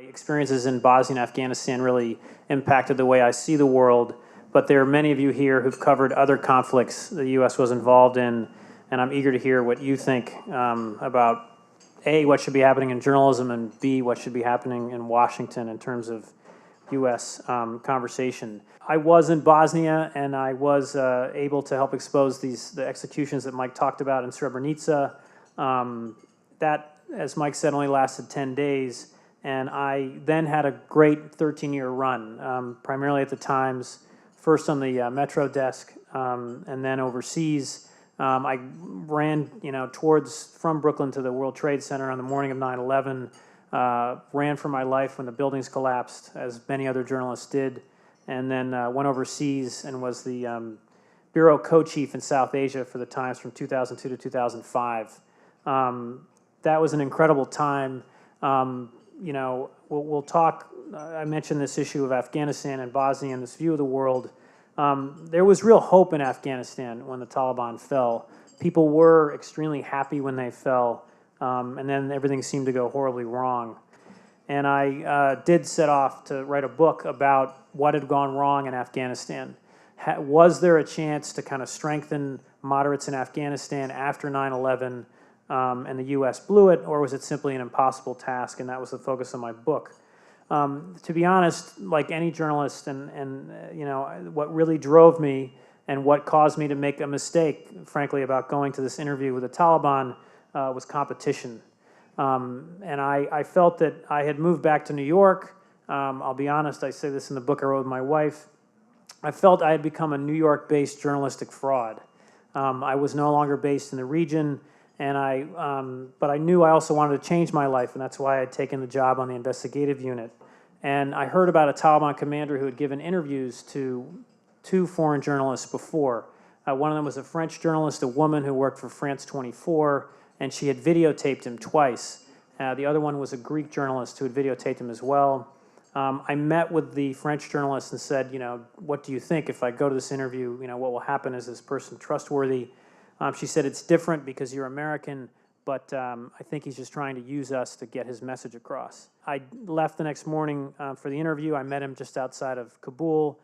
Experiences in Bosnia and Afghanistan really impacted the way I see the world, but there are many of you here who've covered other conflicts the U.S. was involved in, and I'm eager to hear what you think about A, what should be happening in journalism, and B, what should be happening in Washington in terms of U.S. Conversation. I was in Bosnia, and I was able to help expose the executions that Mike talked about in Srebrenica. That, as Mike said, only lasted 10 days. And I then had a great 13-year run, primarily at the Times, first on the Metro desk, and then overseas. I ran, from Brooklyn to the World Trade Center on the morning of 9/11. Ran for my life when the buildings collapsed, as many other journalists did, and then went overseas and was the bureau co-chief in South Asia for the Times from 2002 to 2005. That was an incredible time. We'll talk. I mentioned this issue of Afghanistan and Bosnia and this view of the world. There was real hope in Afghanistan when the Taliban fell. People were extremely happy when they fell, and then everything seemed to go horribly wrong. And I did set off to write a book about what had gone wrong in Afghanistan. Was there a chance to kind of strengthen moderates in Afghanistan after 9/11? And the U.S. blew it, or was it simply an impossible task? And that was the focus of my book. To be honest, like any journalist, what really drove me and what caused me to make a mistake, frankly, about going to this interview with the Taliban was competition. And I felt that I had moved back to New York. I'll be honest, I say this in the book I wrote with my wife. I felt I had become a New York-based journalistic fraud. I was no longer based in the region. But I knew I also wanted to change my life, and that's why I had taken the job on the investigative unit. And I heard about a Taliban commander who had given interviews to 2 foreign journalists before. One of them was a French journalist, a woman who worked for France 24, and she had videotaped him twice. The other one was a Greek journalist who had videotaped him as well. I met with the French journalist and said, what do you think if I go to this interview? What will happen? Is this person trustworthy? She said, it's different because you're American, but I think he's just trying to use us to get his message across. I left the next morning for the interview. I met him just outside of Kabul.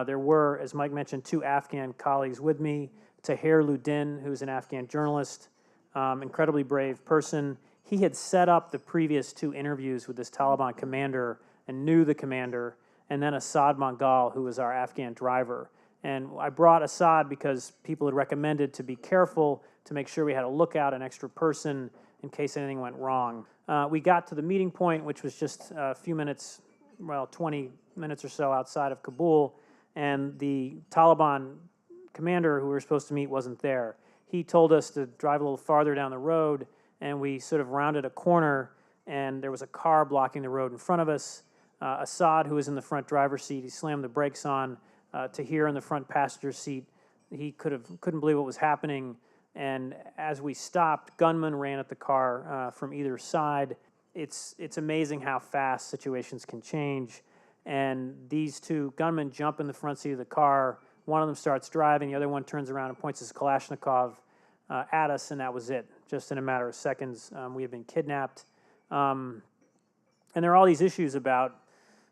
There were, as Mike mentioned, 2 Afghan colleagues with me. Tahir Ludin, who's an Afghan journalist, incredibly brave person. He had set up the previous 2 interviews with this Taliban commander and knew the commander, and then Assad Mangal, who was our Afghan driver. And I brought Assad because people had recommended to be careful, to make sure we had a lookout, an extra person, in case anything went wrong. We got to the meeting point, which was just a few minutes, 20 minutes or so outside of Kabul, and the Taliban commander who we were supposed to meet wasn't there. He told us to drive a little farther down the road, and we sort of rounded a corner, and there was a car blocking the road in front of us. Assad, who was in the front driver's seat, he slammed the brakes on. Tahir in the front passenger seat, he couldn't believe what was happening. And as we stopped, gunmen ran at the car from either side. It's amazing how fast situations can change. And these 2 gunmen jump in the front seat of the car. One of them starts driving. The other one turns around and points his Kalashnikov at us, and that was it. Just in a matter of seconds, we had been kidnapped. And there are all these issues about,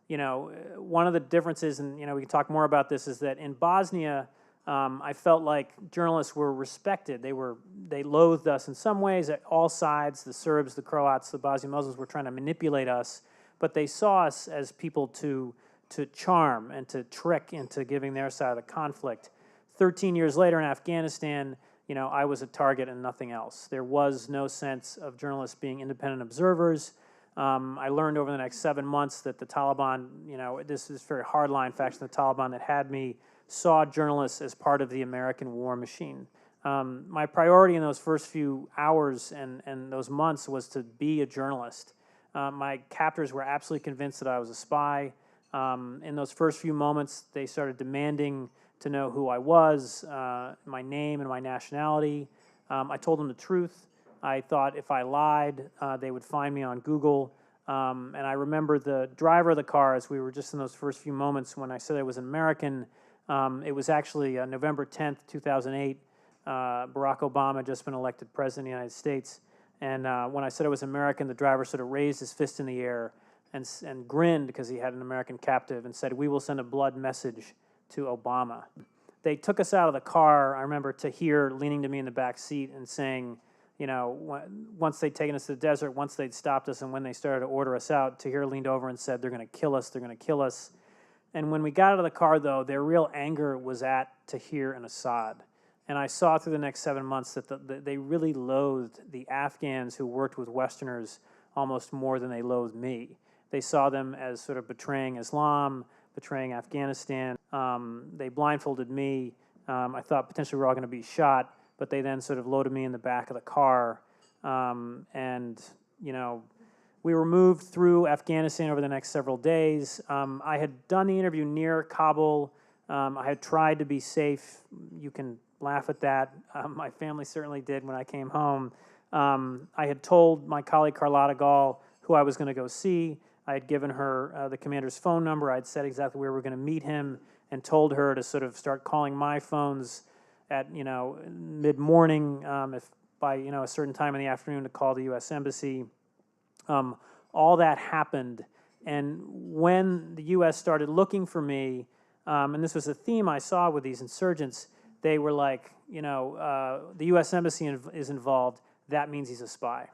one of the differences, and we can talk more about this, is that in Bosnia, I felt like journalists were respected. They loathed us in some ways at all sides. The Serbs, the Croats, the Bosnian Muslims were trying to manipulate us, but they saw us as people to charm and to trick into giving their side of the conflict. 13 years later in Afghanistan, I was a target and nothing else. There was no sense of journalists being independent observers. I learned over the next 7 months that the Taliban, this is very hardline faction of the Taliban that had me, saw journalists as part of the American war machine. My priority in those first few hours and those months was to be a journalist. My captors were absolutely convinced that I was a spy. In those first few moments, they started demanding to know who I was, my name and my nationality. I told them the truth. I thought if I lied, they would find me on Google. And I remember the driver of the car, as we were just in those first few moments when I said I was an American, it was actually November 10th, 2008. Barack Obama had just been elected president of the United States. And when I said I was American, the driver sort of raised his fist in the air and grinned because he had an American captive and said, "We will send a blood message to Obama." They took us out of the car, I remember Tahir leaning to me in the back seat and saying, you know, once they'd taken us to the desert, once they'd stopped us, and when they started to order us out, Tahir leaned over and said, "They're going to kill us, they're going to kill us." And when we got out of the car, though, their real anger was at Tahir and Assad. And I saw through the next 7 months that they really loathed the Afghans who worked with Westerners almost more than they loathed me. They saw them as sort of betraying Islam, betraying Afghanistan. They blindfolded me. I thought potentially we were all going to be shot, but they then sort of loaded me in the back of the car. And, you know, we were moved through Afghanistan over the next several days. I had done the interview near Kabul. I had tried to be safe. You can laugh at that. My family certainly did when I came home. I had told my colleague Carlotta Gall who I was going to go see. I had given her the commander's phone number. I had said exactly where we were going to meet him and told her to sort of start calling my phones at, you know, mid-morning, if by, you know, a certain time in the afternoon to call the U.S. Embassy. All that happened. And when the U.S. started looking for me, and this was a theme I saw with these insurgents, they were like, you know, the U.S. Embassy is involved. That means he's a spy.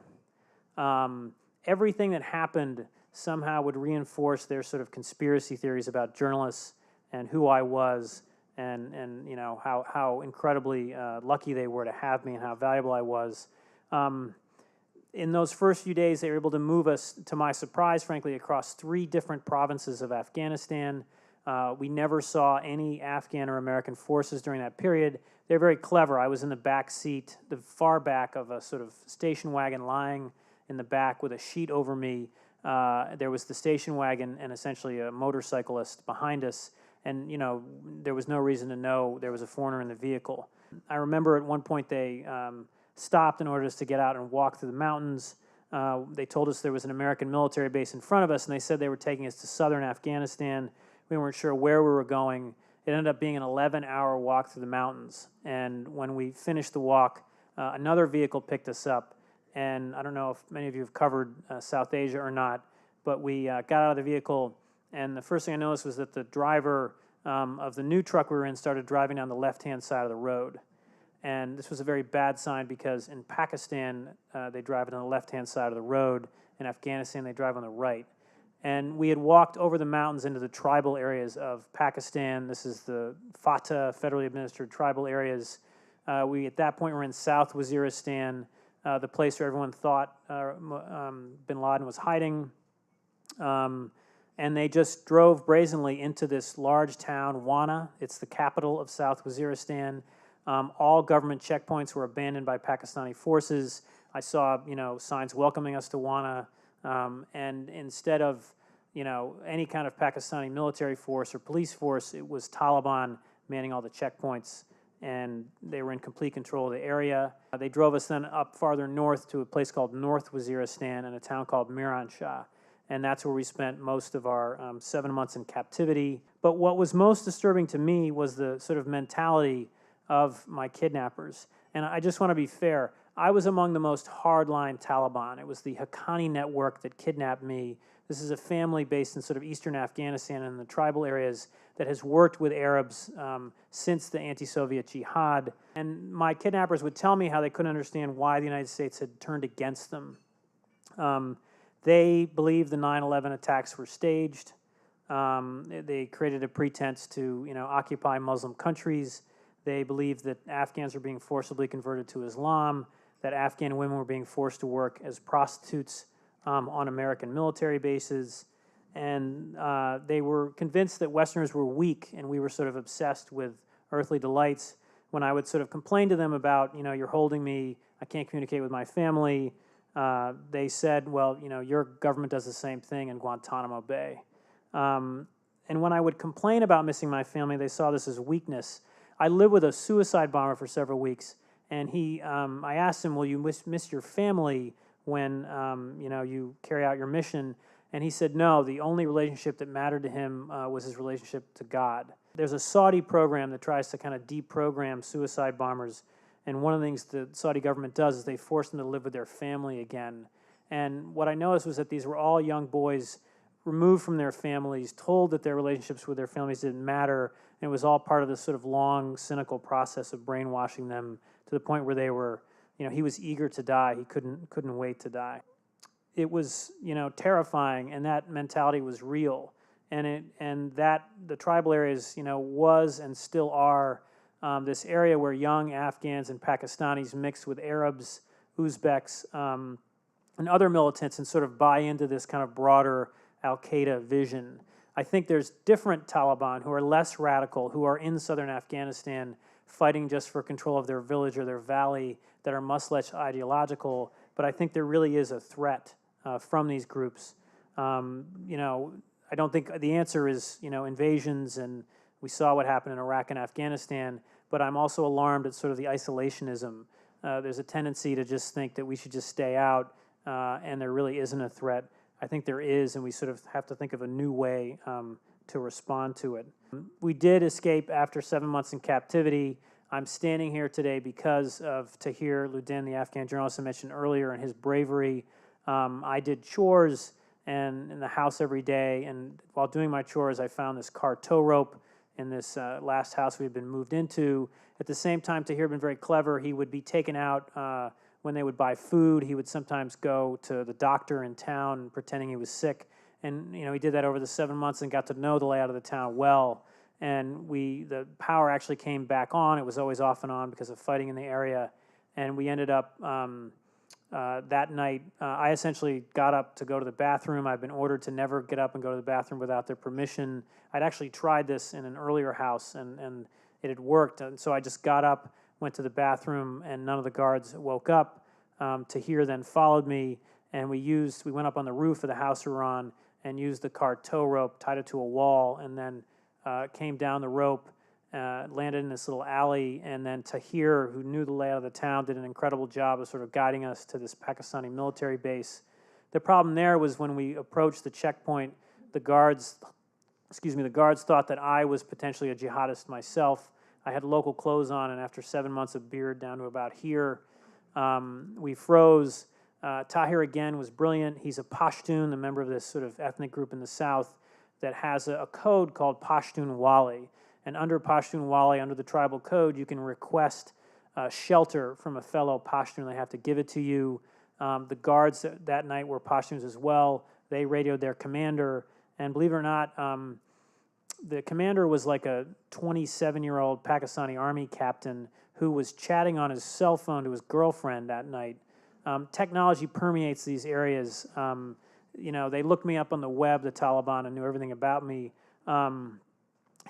Everything that happened somehow would reinforce their sort of conspiracy theories about journalists and who I was, and you know, how incredibly lucky they were to have me and how valuable I was. In those first few days, they were able to move us, to my surprise, frankly, across 3 different provinces of Afghanistan. We never saw any Afghan or American forces during that period. They're very clever. I was in the back seat, the far back of a sort of station wagon, lying in the back with a sheet over me. There was the station wagon and essentially a motorcyclist behind us. And, you know, there was no reason to know there was a foreigner in the vehicle. I remember at one point they stopped in order us to get out and walk through the mountains. They told us there was an American military base in front of us, and they said they were taking us to southern Afghanistan. We weren't sure where we were going. It ended up being an 11-hour walk through the mountains. And when we finished the walk, another vehicle picked us up. And I don't know if many of you have covered South Asia or not, but we got out of the vehicle, and the first thing I noticed was that the driver of the new truck we were in started driving down the left-hand side of the road. And this was a very bad sign because in Pakistan, they drive on the left-hand side of the road. In Afghanistan, they drive on the right. And we had walked over the mountains into the tribal areas of Pakistan. This is the FATA, federally administered tribal areas. We, at that point, were in South Waziristan, the place where everyone thought bin Laden was hiding. And they just drove brazenly into this large town, Wana. It's the capital of South Waziristan. All government checkpoints were abandoned by Pakistani forces. I saw, you know, signs welcoming us to Wana. And instead of, you know, any kind of Pakistani military force or police force, it was Taliban manning all the checkpoints, and they were in complete control of the area. They drove us then up farther north to a place called North Waziristan and a town called Miran Shah, and that's where we spent most of our 7 months in captivity. But what was most disturbing to me was the sort of mentality of my kidnappers. And I just want to be fair. I was among the most hardline Taliban. It was the Haqqani network that kidnapped me. This is a family based in sort of eastern Afghanistan and the tribal areas that has worked with Arabs since the anti-Soviet jihad. And my kidnappers would tell me how they couldn't understand why the United States had turned against them. They believed the 9/11 attacks were staged. They created a pretense to, you know, occupy Muslim countries. They believed that Afghans were being forcibly converted to Islam, that Afghan women were being forced to work as prostitutes on American military bases. And they were convinced that Westerners were weak, and we were sort of obsessed with earthly delights. When I would sort of complain to them about, you know, you're holding me, I can't communicate with my family, they said, well, you know, your government does the same thing in Guantanamo Bay. And when I would complain about missing my family, they saw this as weakness. I lived with a suicide bomber for several weeks, and I asked him, will you miss your family when, you know, you carry out your mission? And he said no, the only relationship that mattered to him was his relationship to God. There's a Saudi program that tries to kind of deprogram suicide bombers, and one of the things the Saudi government does is they force them to live with their family again. And what I noticed was that these were all young boys removed from their families, told that their relationships with their families didn't matter, and it was all part of this sort of long, cynical process of brainwashing them to the point where they were, he was eager to die. He couldn't wait to die. It was, terrifying, and that mentality was real. And that the tribal areas, was and still are this area where young Afghans and Pakistanis mix with Arabs, Uzbeks, and other militants and sort of buy into this kind of broader Al-Qaeda vision. I think there's different Taliban who are less radical, who are in southern Afghanistan fighting just for control of their village or their valley, that are much less ideological, but I think there really is a threat from these groups. I don't think the answer is, invasions, and we saw what happened in Iraq and Afghanistan, but I'm also alarmed at sort of the isolationism. There's a tendency to just think that we should just stay out, and there really isn't a threat. I think there is, and we sort of have to think of a new way to respond to it. We did escape after 7 months in captivity. I'm standing here today because of Tahir Ludin, the Afghan journalist I mentioned earlier, and his bravery. I did chores and in the house every day, and while doing my chores, I found this car tow rope in this last house we had been moved into. At the same time, Tahir had been very clever. He would be taken out when they would buy food. He would sometimes go to the doctor in town pretending he was sick, and he did that over the 7 months and got to know the layout of the town well. And the power actually came back on. It was always off and on because of fighting in the area, and we ended up that night, I essentially got up to go to the bathroom. I've been ordered to never get up and go to the bathroom without their permission. I'd actually tried this in an earlier house, and it had worked. And so I just got up, went to the bathroom, and none of the guards woke up. Tahir then followed me, and we went up on the roof of the house we were on and used the car tow rope, tied it to a wall, and then came down the rope, landed in this little alley, and then Tahir, who knew the layout of the town, did an incredible job of sort of guiding us to this Pakistani military base. The problem there was when we approached the checkpoint, the guards thought that I was potentially a jihadist myself. I had local clothes on, and after 7 months of beard down to about here, we froze. Tahir, again, was brilliant. He's a Pashtun, a member of this sort of ethnic group in the south that has a code called Pashtun Wali. And under Pashtun Wali, under the tribal code, you can request shelter from a fellow Pashtun. They have to give it to you. The guards that night were Pashtuns as well. They radioed their commander, and believe it or not, the commander was like a 27-year-old Pakistani army captain who was chatting on his cell phone to his girlfriend that night. Technology permeates these areas. They looked me up on the web, the Taliban, and knew everything about me.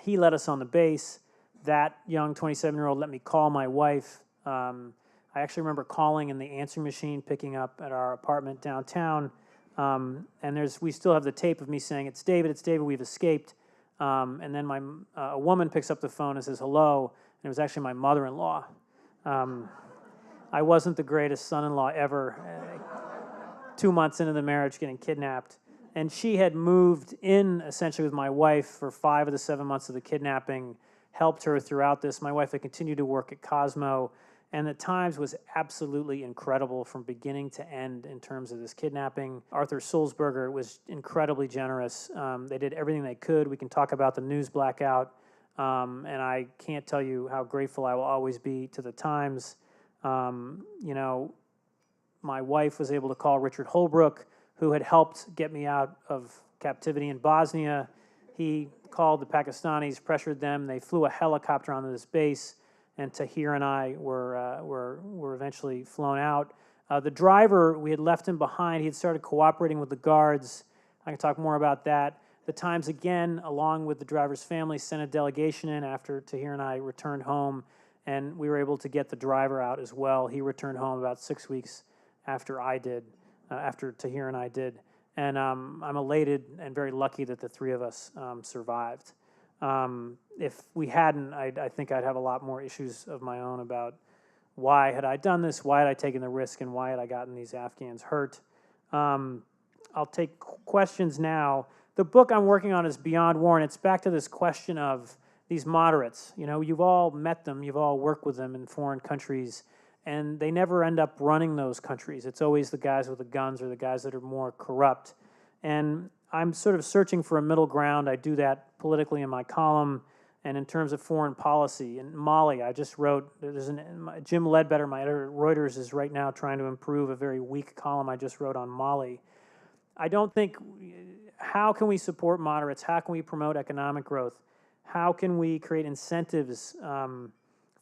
He let us on the base. That young 27-year-old let me call my wife. I actually remember calling in the answering machine, picking up at our apartment downtown. And we still have the tape of me saying, it's David, we've escaped. And then a woman picks up the phone and says hello, and it was actually my mother-in-law. I wasn't the greatest son-in-law ever. 2 months into the marriage, getting kidnapped. And she had moved in essentially with my wife for 5 of the 7 months of the kidnapping, helped her throughout this. My wife had continued to work at Cosmo, and the Times was absolutely incredible from beginning to end in terms of this kidnapping. Arthur Sulzberger was incredibly generous. They did everything they could. We can talk about the news blackout, and I can't tell you how grateful I will always be to the Times. My wife was able to call Richard Holbrooke, who had helped get me out of captivity in Bosnia. He called the Pakistanis, pressured them. They flew a helicopter onto this base, and Tahir and I were eventually flown out. The driver, we had left him behind. He had started cooperating with the guards. I can talk more about that. The Times, again, along with the driver's family, sent a delegation in after Tahir and I returned home, and we were able to get the driver out as well. He returned home about 6 weeks after I did. After Tahir and I did. And I'm elated and very lucky that the three of us survived. If we hadn't, I think I'd have a lot more issues of my own about why had I done this, why had I taken the risk, and why had I gotten these Afghans hurt. I'll take questions now. The book I'm working on is Beyond War, and it's back to this question of these moderates. You've all met them, you've all worked with them in foreign countries, and they never end up running those countries. It's always the guys with the guns or the guys that are more corrupt. And I'm sort of searching for a middle ground. I do that politically in my column and in terms of foreign policy. In Mali, I just wrote, Jim Ledbetter, my editor at Reuters, is right now trying to improve a very weak column I just wrote on Mali. I don't think, how can we support moderates? How can we promote economic growth? How can we create incentives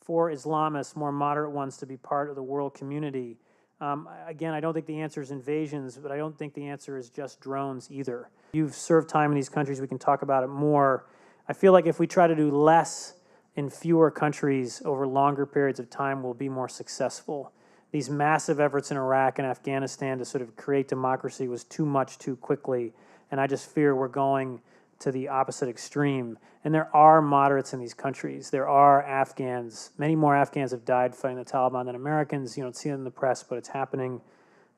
for Islamists, more moderate ones, to be part of the world community? Again, I don't think the answer is invasions, but I don't think the answer is just drones either. You've served time in these countries, we can talk about it more. I feel like if we try to do less in fewer countries over longer periods of time, we'll be more successful. These massive efforts in Iraq and Afghanistan to sort of create democracy was too much too quickly, and I just fear we're going to the opposite extreme. And there are moderates in these countries. There are Afghans. Many more Afghans have died fighting the Taliban than Americans. You don't see it in the press, but it's happening,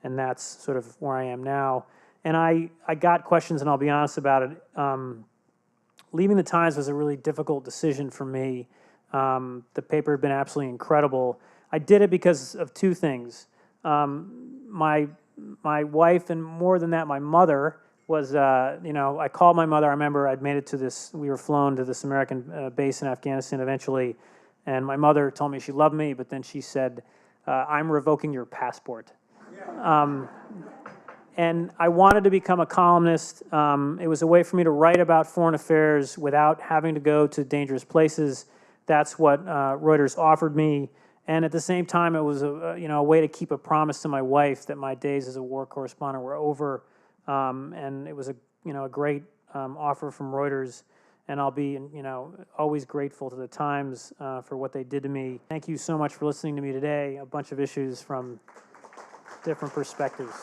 and that's sort of where I am now. And I got questions, and I'll be honest about it. Leaving the Times was a really difficult decision for me. The paper had been absolutely incredible. I did it because of two things. My wife, and more than that, my mother, was, I called my mother. I remember I'd made it to this, we were flown to this American base in Afghanistan eventually, and my mother told me she loved me, but then she said, I'm revoking your passport. And I wanted to become a columnist. It was a way for me to write about foreign affairs without having to go to dangerous places. That's what Reuters offered me. And at the same time, it was a way to keep a promise to my wife that my days as a war correspondent were over. And it was a great offer from Reuters. And I'll be always grateful to the Times for what they did to me. Thank you so much for listening to me today. A bunch of issues from different perspectives.